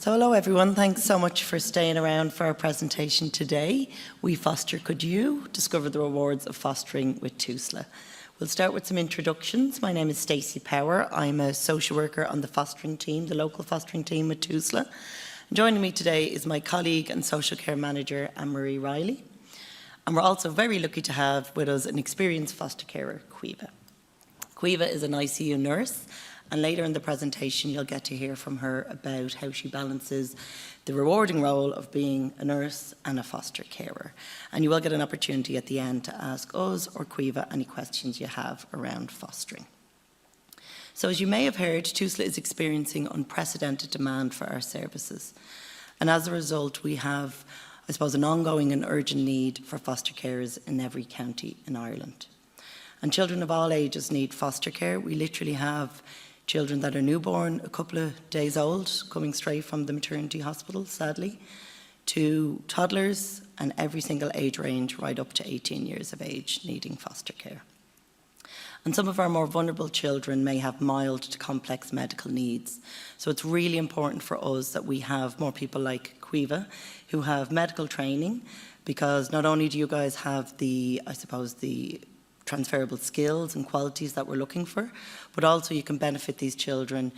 So hello everyone, thanks so much for staying around for our presentation today. We Foster, Could You? Discover the rewards of fostering with Tusla. We'll start with some introductions. My name is Stacy Power. I'm a social worker on the fostering team, the local fostering team with Tusla. And joining me today is my colleague and social care manager, Reilly. And we're also very lucky to have with us an experienced foster carer, Caoimhe. Caoimhe is an ICU nurse, and later in the presentation you'll get to hear from her about how she balances the rewarding role of being a nurse and a foster carer. And you will get an opportunity at the end to ask us or Caoimhe any questions you have around fostering. So as you may have heard, Tusla is experiencing unprecedented demand for our services. And as a result, we have, I suppose, an ongoing and urgent need for foster carers in every county in Ireland. And children of all ages need foster care. We literally have children that are newborn, a couple of days old, coming straight from the maternity hospital, sadly, to toddlers and every single age range right up to 18 years of age needing foster care. And some of our more vulnerable children may have mild to complex medical needs. So it's really important for us that we have more people like Caoimhe who have medical training, because not only do you guys have the, I suppose, the transferable skills and qualities that we're looking for, but also you can benefit these children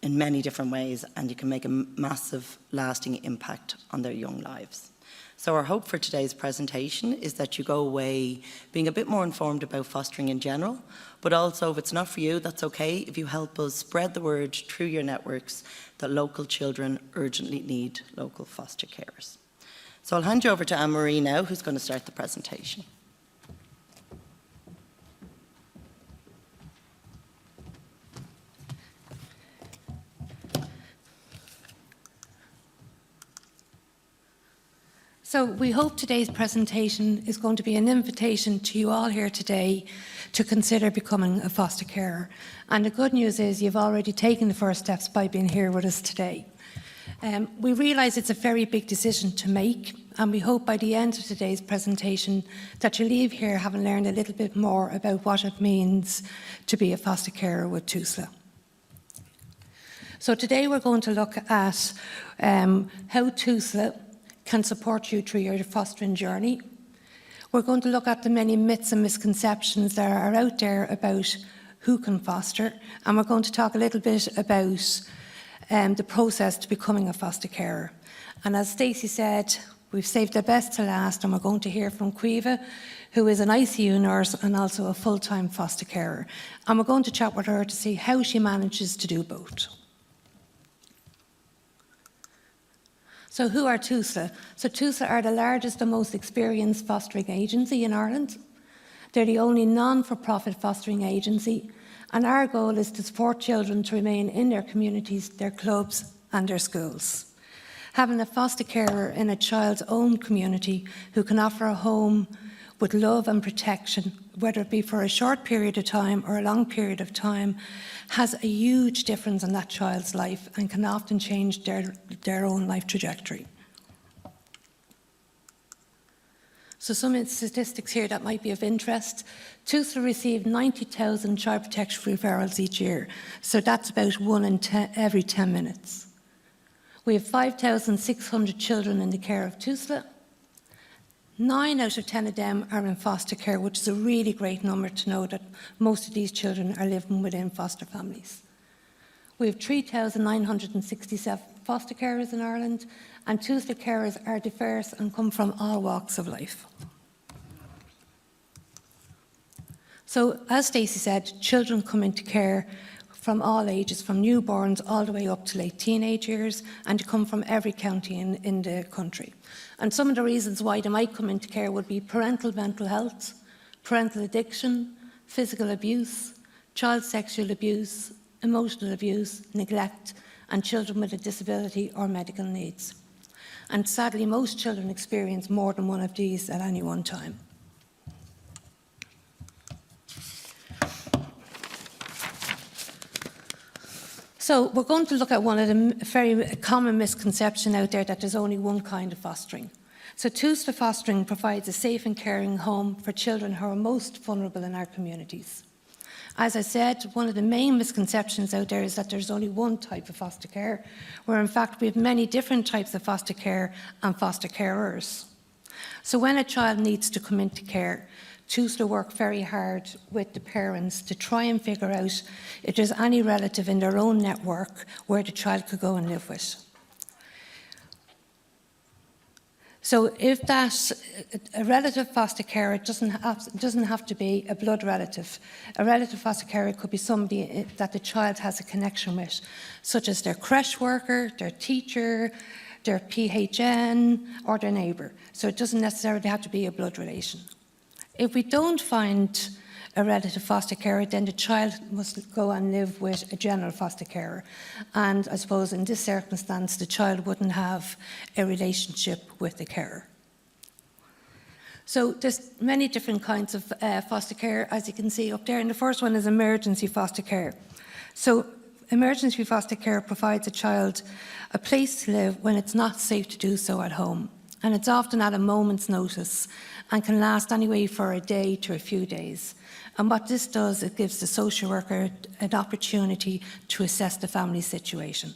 in many different ways, and you can make a massive lasting impact on their young lives. So our hope for today's presentation is that you go away being a bit more informed about fostering in general, but also if it's not for you, that's okay, if you help us spread the word through your networks that local children urgently need local foster carers. So I'll hand you over to Anne-Marie now, who's going to start the presentation. So we hope today's presentation is going to be an invitation to you all here today to consider becoming a foster carer. And the good news is you've already taken the first steps by being here with us today. We realise it's a very big decision to make, and we hope by the end of today's presentation that you leave here having learned a little bit more about what it means to be a foster carer with Tusla. So today we're going to look at how Tusla can support you through your fostering journey. We're going to look at the many myths and misconceptions that are out there about who can foster, and we're going to talk a little bit about the process to becoming a foster carer. And as Stacy said, we've saved the best to last, and we're going to hear from Caoimhe, who is an ICU nurse and also a full-time foster carer. And we're going to chat with her to see how she manages to do both. So who are Tusla? So Tusla are the largest and most experienced fostering agency in Ireland. They're the only non-for-profit fostering agency, and our goal is to support children to remain in their communities, their clubs and their schools. Having a foster carer in a child's own community who can offer a home with love and protection, whether it be for a short period of time or a long period of time, has a huge difference in that child's life and can often change their own life trajectory. So some statistics here that might be of interest. Tusla receive 90,000 child protection referrals each year, so that's about 1 in every 10 minutes. We have 5,600 children in the care of Tusla. 9 out of 10 of them are in foster care, which is a really great number to know that most of these children are living within foster families. We have 3,967 foster carers in Ireland, and Tusla carers are diverse and come from all walks of life. So, as Stacy said, children come into care from all ages, from newborns all the way up to late teenage years, and come from every county in the country. And some of the reasons why they might come into care would be parental mental health, parental addiction, physical abuse, child sexual abuse, emotional abuse, neglect, and children with a disability or medical needs. And sadly, most children experience more than one of these at any one time. So we're going to look at one of the very common misconceptions out there, that there's only one kind of fostering. So Tusla Fostering provides a safe and caring home for children who are most vulnerable in our communities. As I said, one of the main misconceptions out there is that there's only one type of foster care, where in fact we have many different types of foster care and foster carers. So when a child needs to come into care, Tusla work very hard with the parents to try and figure out if there's any relative in their own network where the child could go and live with. So if that a relative foster carer doesn't have to be a blood relative. A relative foster carer could be somebody that the child has a connection with, such as their creche worker, their teacher, their PHN, or their neighbour. So it doesn't necessarily have to be a blood relation. If we don't find a relative foster carer, then the child must go and live with a general foster carer. And I suppose in this circumstance, the child wouldn't have a relationship with the carer. So there's many different kinds of foster care, as you can see up there. And the first one is emergency foster care. So emergency foster care provides a child a place to live when it's not safe to do so at home. And it's often at a moment's notice and can last anyway for a day to a few days. And what this does, it gives the social worker an opportunity to assess the family situation.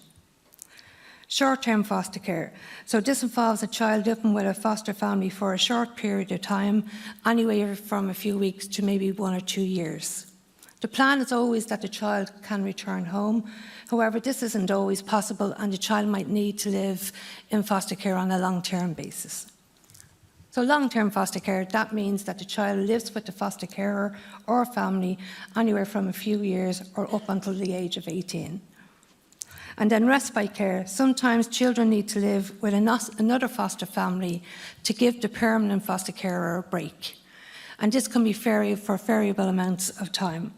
Short-term foster care. So this involves a child living with a foster family for a short period of time, anywhere from a few weeks to maybe 1 or 2 years. The plan is always that the child can return home. However, this isn't always possible, and the child might need to live in foster care on a long-term basis. So long-term foster care, that means that the child lives with the foster carer or family anywhere from a few years or up until the age of 18. And then respite care. Sometimes children need to live with another foster family to give the permanent foster carer a break. And this can be for variable amounts of time.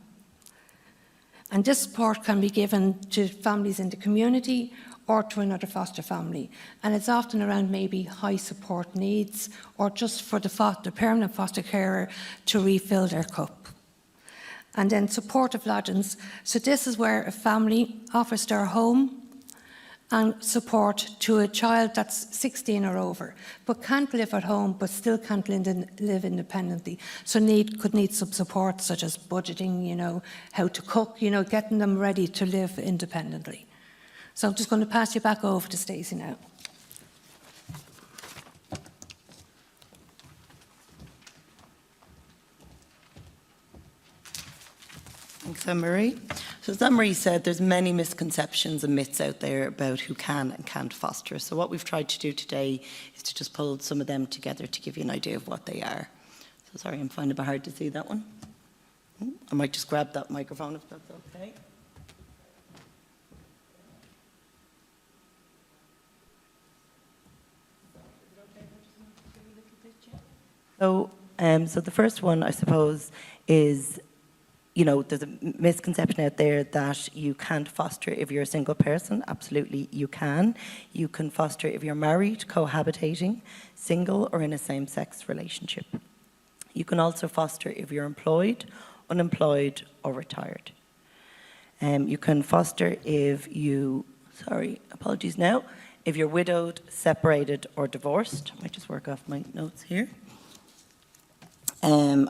And this support can be given to families in the community or to another foster family. And it's often around maybe high support needs or just for the permanent foster carer to refill their cup. And then supportive lodgings. So this is where a family offers their home and support to a child that's 16 or over, but can't live at home, but still can't live independently. So could need some support, such as budgeting, how to cook, getting them ready to live independently. So I'm just going to pass you back over to Stacy now. Thanks, Anne-Marie. So as Anne-Marie said, there's many misconceptions and myths out there about who can and can't foster. So what we've tried to do today is to just pull some of them together to give you an idea of what they are. So sorry, I'm finding it a bit hard to see that one. I might just grab that microphone if that's okay. So the first one, I suppose, is, there's a misconception out there that you can't foster if you're a single person. Absolutely, you can. You can foster if you're married, cohabitating, single, or in a same-sex relationship. You can also foster if you're employed, unemployed, or retired. You can foster if if you're widowed, separated, or divorced. I might just work off my notes here.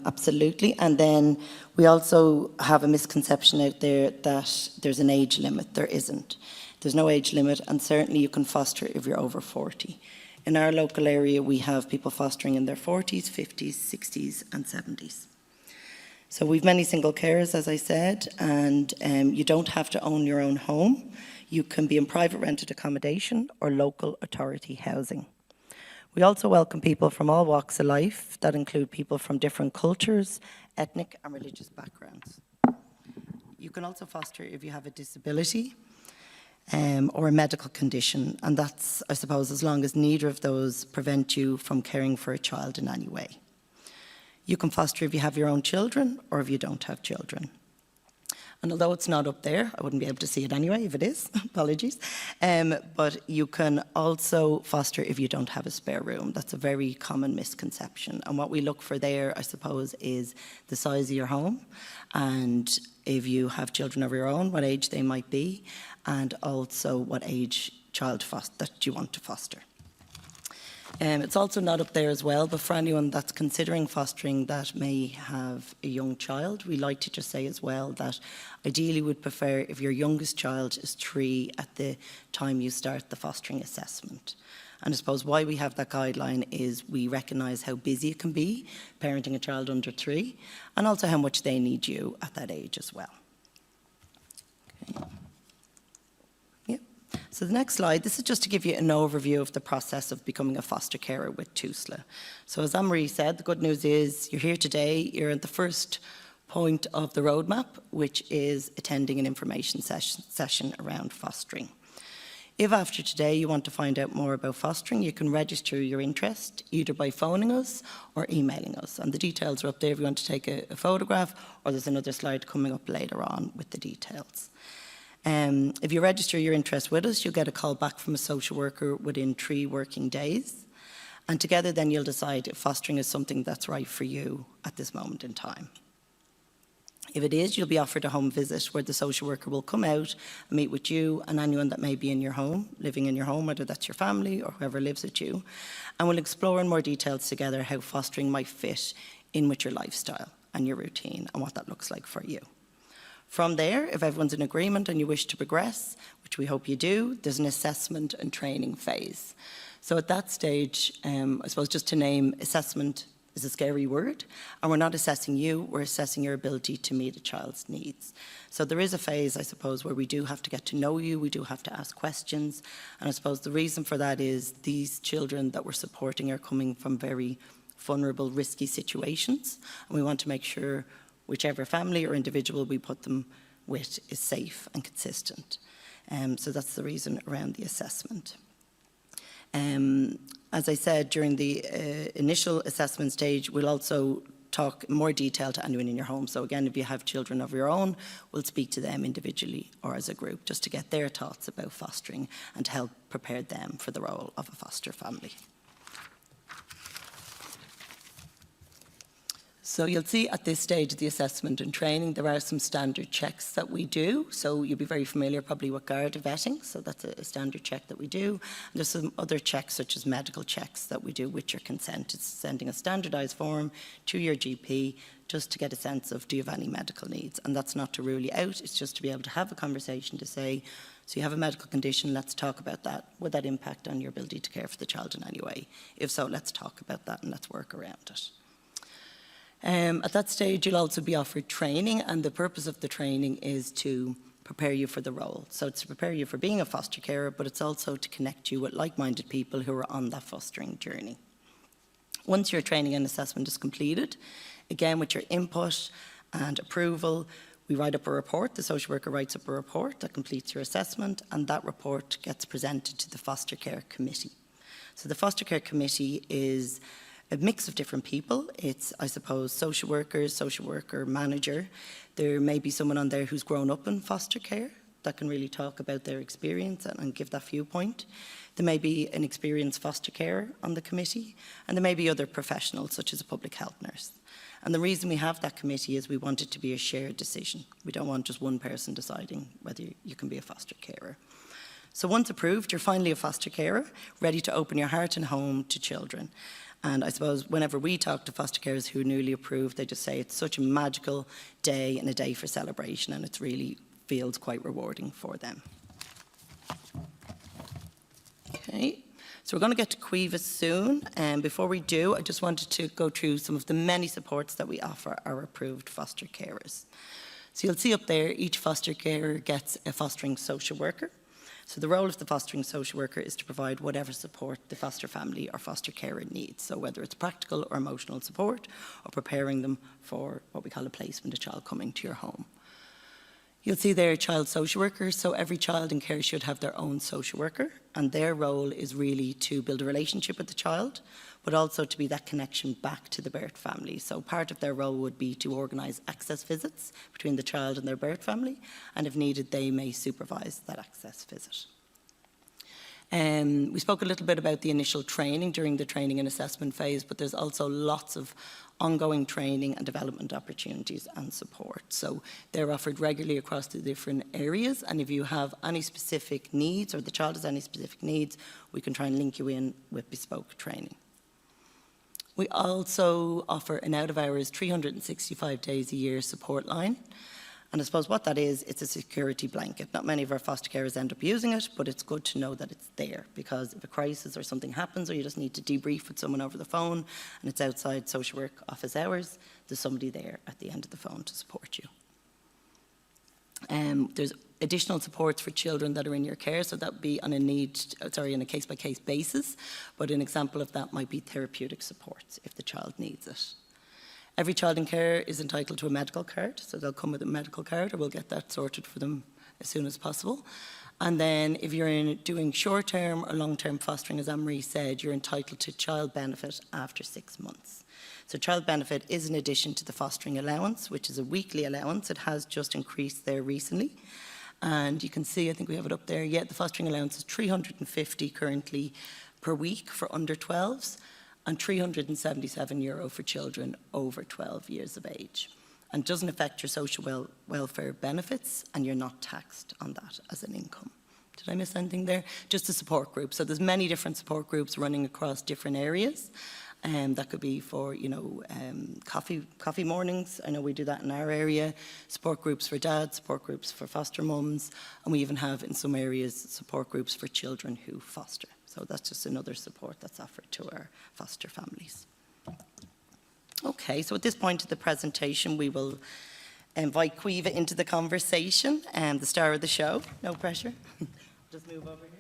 Absolutely. And then we also have a misconception out there that there's an age limit. There isn't. There's no age limit, and certainly you can foster if you're over 40. In our local area, we have people fostering in their 40s, 50s, 60s, and 70s. So we've many single carers, as I said, and you don't have to own your own home. You can be in private rented accommodation or local authority housing. We also welcome people from all walks of life that include people from different cultures, ethnic and religious backgrounds. You can also foster if you have a disability or a medical condition, and that's, I suppose, as long as neither of those prevent you from caring for a child in any way. You can foster if you have your own children or if you don't have children. And although it's not up there, I wouldn't be able to see it anyway if it is, apologies. But you can also foster if you don't have a spare room. That's a very common misconception. And what we look for there, I suppose, is the size of your home. And if you have children of your own, what age they might be, and also what age child that you want to foster. It's also not up there as well, but for anyone that's considering fostering that may have a young child, we like to just say as well that ideally we'd prefer if your youngest child is 3 at the time you start the fostering assessment. And I suppose why we have that guideline is we recognise how busy it can be parenting a child under 3, and also how much they need you at that age as well. Okay. So the next slide, this is just to give you an overview of the process of becoming a foster carer with Tusla. So as Anne-Marie said, the good news is you're here today, you're at the first point of the roadmap, which is attending an information session around fostering. If after today you want to find out more about fostering, you can register your interest either by phoning us or emailing us. And the details are up there if you want to take a photograph, or there's another slide coming up later on with the details. If you register your interest with us, you'll get a call back from a social worker within 3 working days. And together then you'll decide if fostering is something that's right for you at this moment in time. If it is, you'll be offered a home visit where the social worker will come out and meet with you and anyone that may be in your home, living in your home, whether that's your family or whoever lives with you. And we'll explore in more details together how fostering might fit in with your lifestyle and your routine and what that looks like for you. From there, if everyone's in agreement and you wish to progress, which we hope you do, there's an assessment and training phase. So at that stage, I suppose just to name, assessment is a scary word, and we're not assessing you, we're assessing your ability to meet a child's needs. So there is a phase, I suppose, where we do have to get to know you, we do have to ask questions, and I suppose the reason for that is these children that we're supporting are coming from very vulnerable, risky situations, and we want to make sure whichever family or individual we put them with is safe and consistent. So that's the reason around the assessment. As I said, during the initial assessment stage, we'll also talk in more detail to anyone in your home. So again, if you have children of your own, we'll speak to them individually or as a group just to get their thoughts about fostering and to help prepare them for the role of a foster family. So you'll see at this stage of the assessment and training, there are some standard checks that we do. So you'll be very familiar probably with guard vetting. So that's a standard check that we do. And there's some other checks such as medical checks that we do with your consent. It's sending a standardised form to your GP just to get a sense of do you have any medical needs. And that's not to rule you out. It's just to be able to have a conversation to say, so you have a medical condition, let's talk about that. Would that impact on your ability to care for the child in any way? If so, let's talk about that and let's work around it. At that stage, you'll also be offered training, and the purpose of the training is to prepare you for the role. So it's to prepare you for being a foster carer, but it's also to connect you with like-minded people who are on that fostering journey. Once your training and assessment is completed, again with your input and approval, we write up a report. The social worker writes up a report that completes your assessment, and that report gets presented to the foster care committee. So the foster care committee is a mix of different people. It's, I suppose, social worker, manager. There may be someone on there who's grown up in foster care that can really talk about their experience and give that viewpoint. There may be an experienced foster carer on the committee, and there may be other professionals such as a public health nurse. And the reason we have that committee is we want it to be a shared decision. We don't want just one person deciding whether you can be a foster carer. So once approved, you're finally a foster carer, ready to open your heart and home to children. And I suppose whenever we talk to foster carers who are newly approved, they just say it's such a magical day and a day for celebration, and it really feels quite rewarding for them. Okay, so we're going to get to Cuevas soon. And before we do, I just wanted to go through some of the many supports that we offer our approved foster carers. So you'll see up there, each foster carer gets a fostering social worker. So the role of the fostering social worker is to provide whatever support the foster family or foster carer needs. So whether it's practical or emotional support, or preparing them for what we call a placement, a child coming to your home. You'll see there child social workers. So every child in care should have their own social worker, and their role is really to build a relationship with the child, but also to be that connection back to the birth family. So part of their role would be to organise access visits between the child and their birth family, and if needed, they may supervise that access visit. We spoke a little bit about the initial training during the training and assessment phase, but there's also lots of ongoing training and development opportunities and support. So they're offered regularly across the different areas, and if you have any specific needs or the child has any specific needs, we can try and link you in with bespoke training. We also offer an out-of-hours 365 days a year support line. And I suppose what that is, it's a security blanket. Not many of our foster carers end up using it, but it's good to know that it's there, because if a crisis or something happens, or you just need to debrief with someone over the phone and it's outside social work office hours, there's somebody there at the end of the phone to support you. There's additional supports for children that are in your care, so that would be on a case-by-case basis, but an example of that might be therapeutic supports if the child needs it. Every child in care is entitled to a medical card, so they'll come with a medical card, or we'll get that sorted for them as soon as possible. And then if you're doing short-term or long-term fostering, as Anne-Marie said, you're entitled to child benefit after 6 months. So child benefit is in addition to the fostering allowance, which is a weekly allowance. It has just increased there recently. And you can see, I think we have it up there, the fostering allowance is €350 currently per week for under 12s, and €377 for children over 12 years of age. And doesn't affect your social welfare benefits, and you're not taxed on that as an income. Did I miss anything there? Just a support group. So there's many different support groups running across different areas. That could be for, coffee mornings. I know we do that in our area. Support groups for dads, support groups for foster mums, and we even have in some areas support groups for children who foster. So that's just another support that's offered to our foster families. Okay, so at this point of the presentation, we will invite Caoimhe into the conversation, and the star of the show. No pressure. Just move over here.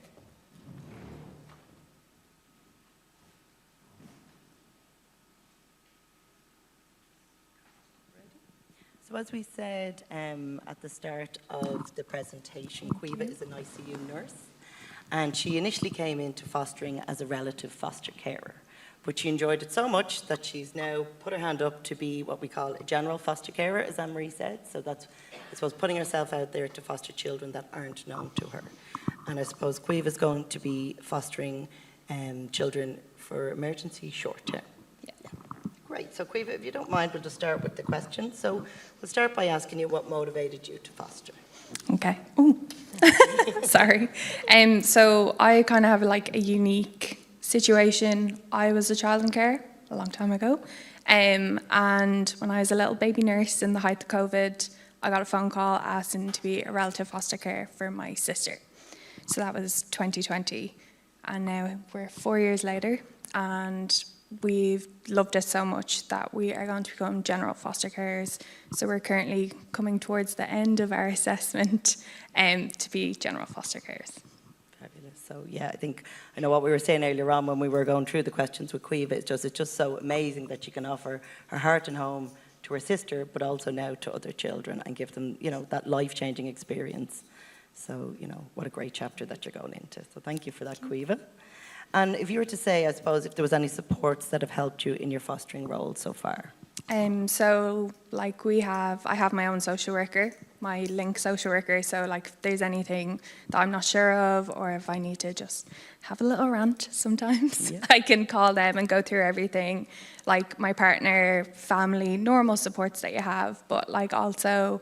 So as we said at the start of the presentation, Caoimhe is an ICU nurse. And she initially came into fostering as a relative foster carer, but she enjoyed it so much that she's now put her hand up to be what we call a general foster carer, as Anne-Marie said. So that's, I suppose, putting herself out there to foster children that aren't known to her. And I suppose Caoimhe is going to be fostering children for emergency short term. Yeah. Great. So Caoimhe, if you don't mind, we'll just start with the questions. So we'll start by asking you what motivated you to foster. Okay. Ooh. Sorry. So I kind of have like a unique situation. I was a child in care a long time ago. And when I was a little baby nurse in the height of COVID, I got a phone call asking to be a relative foster care for my sister. So that was 2020. And now we're 4 years later, and we've loved it so much that we are going to become general foster carers. So we're currently coming towards the end of our assessment to be general foster carers. Fabulous. So yeah, I know what we were saying earlier on when we were going through the questions with Caoimhe. It's just so amazing that she can offer her heart and home to her sister, but also now to other children and give them, that life-changing experience. So, what a great chapter that you're going into. So thank you for that, Caoimhe. And if you were to say, I suppose, if there was any supports that have helped you in your fostering role so far? So, like I have my own social worker, my link social worker. So, like, if there's anything that I'm not sure of, or if I need to just have a little rant sometimes, yeah. I can call them and go through everything. Like my partner, family, normal supports that you have. But, like, also,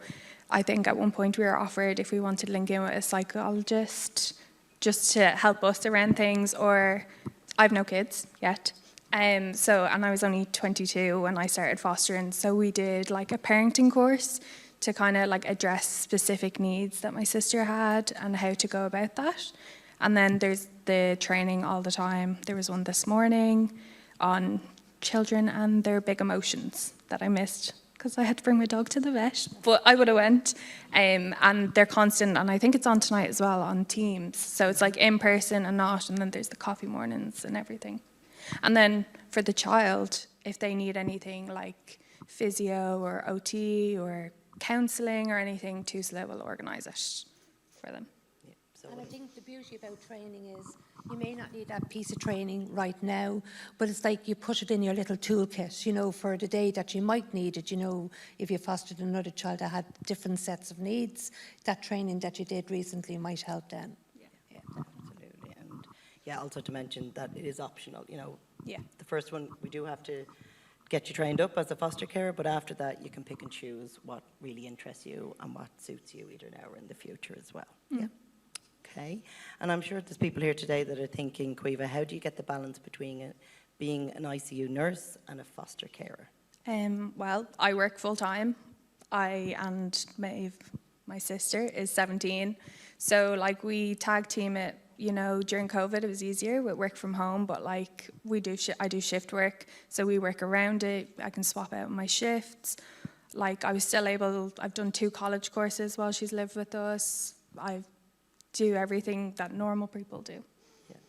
I think at one point we were offered if we wanted to link in with a psychologist, just to help us around things, or I've no kids yet. And I was only 22 when I started fostering, so we did like a parenting course to kind of like address specific needs that my sister had and how to go about that. And then there's the training all the time. There was one this morning on children and their big emotions that I missed because I had to bring my dog to the vet, but I would have went. And they're constant, and I think it's on tonight as well on Teams. So it's like in person and not, and then there's the coffee mornings and everything. And then for the child, if they need anything like physio or OT or counselling or anything, Tusla will organise it for them. And I think the beauty about training is you may not need that piece of training right now, but it's like you put it in your little toolkit, for the day that you might need it, if you fostered another child that had different sets of needs, that training that you did recently might help then. Yeah, absolutely. And yeah, also to mention that it is optional, you know. Yeah. The first one, we do have to get you trained up as a foster carer, but after that, you can pick and choose what really interests you and what suits you either now or in the future as well. Yeah. Okay. And I'm sure there's people here today that are thinking, Caoimhe, how do you get the balance between being an ICU nurse and a foster carer? Well, I work full time. I and Maeve, my sister, is 17. So like we tag team it, you know, during COVID it was easier with work from home, but like I do shift work, so we work around it. I can swap out my shifts. Like I've done 2 college courses while she's lived with us. I do everything that normal people do. Yeah.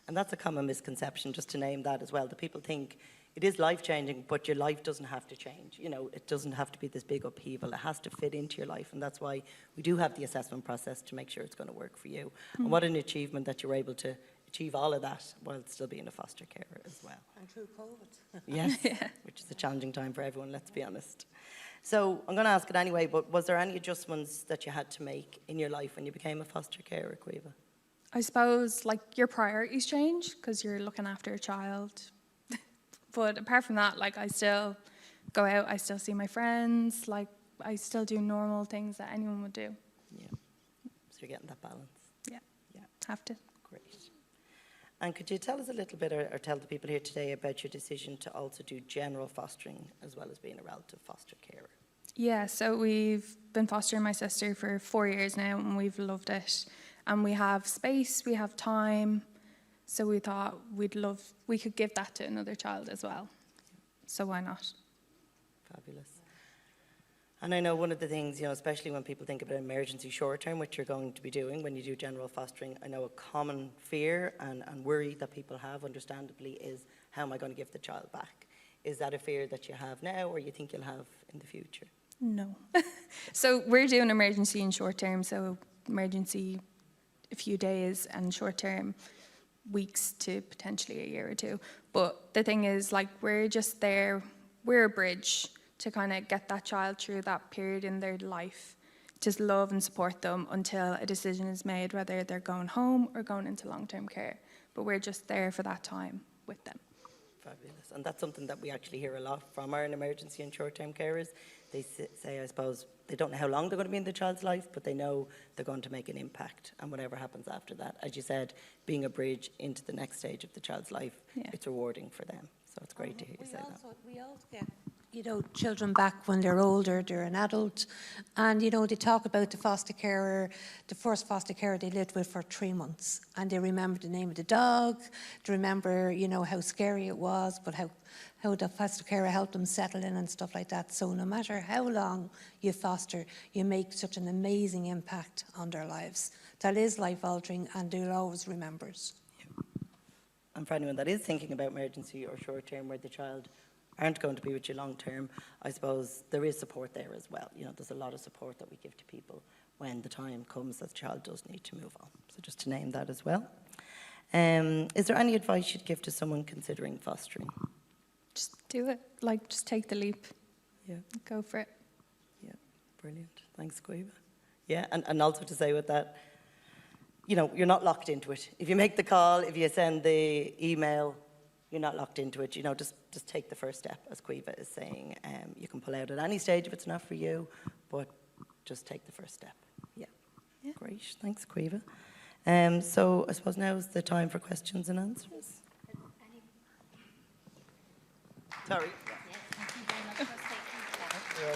And that's a common misconception, just to name that as well. The people think it is life-changing, but your life doesn't have to change. You know, it doesn't have to be this big upheaval. It has to fit into your life, and that's why we do have the assessment process to make sure it's going to work for you. And what an achievement that you're able to achieve all of that while still being a foster carer as well. And through COVID. Yes, which is a challenging time for everyone, let's be honest. So I'm going to ask it anyway, but was there any adjustments that you had to make in your life when you became a foster carer, Caoimhe? I suppose like your priorities change because you're looking after a child. But apart from that, like I still go out, I still see my friends, like I still do normal things that anyone would do. Yeah. So you're getting that balance. Yeah. Yeah. Have to. Great. And could you tell us a little bit, or tell the people here today about your decision to also do general fostering as well as being a relative foster carer? Yeah, so we've been fostering my sister for 4 years now and we've loved it. And we have space, we have time. So we thought we could give that to another child as well. So why not? Fabulous. And I know one of the things, you know, especially when people think about emergency short term, which you're going to be doing when you do general fostering, I know a common fear and worry that people have, understandably, is how am I going to give the child back? Is that a fear that you have now or you think you'll have in the future? No. So we're doing emergency and short term, so emergency a few days and short term weeks to potentially a year or 2. But the thing is, like, we're just there, we're a bridge to kind of get that child through that period in their life, to love and support them until a decision is made whether they're going home or going into long-term care. But we're just there for that time with them. Fabulous. And that's something that we actually hear a lot from our emergency and short-term carers. They say, I suppose, they don't know how long they're going to be in the child's life, but they know they're going to make an impact. And whatever happens after that, as you said, being a bridge into the next stage of the child's life, it's rewarding for them. So it's great to hear you say that. We also get, you know, children back when they're older, they're an adult. And, you know, they talk about the foster carer, the first foster carer they lived with for 3 months. And they remember the name of the dog, they remember, you know, how scary it was, but how the foster carer helped them settle in and stuff like that. So no matter how long you foster, you make such an amazing impact on their lives. That is life-altering, and they'll always remember it. And for anyone that is thinking about emergency or short-term where the child aren't going to be with you long-term, I suppose there is support there as well. You know, there's a lot of support that we give to people when the time comes that the child does need to move on. So just to name that as well. Is there any advice you'd give to someone considering fostering? Just do it. Like, just take the leap. Yeah. Go for it. Yeah, brilliant. Thanks, Caoimhe. Yeah, and also to say with that, you know, you're not locked into it. If you make the call, if you send the email, you're not locked into it. You know, just take the first step, as Caoimhe is saying. You can pull out at any stage if it's not for you, but just take the first step. Yeah. Great. Thanks, Caoimhe. So I suppose now is the time for questions and answers. Sorry.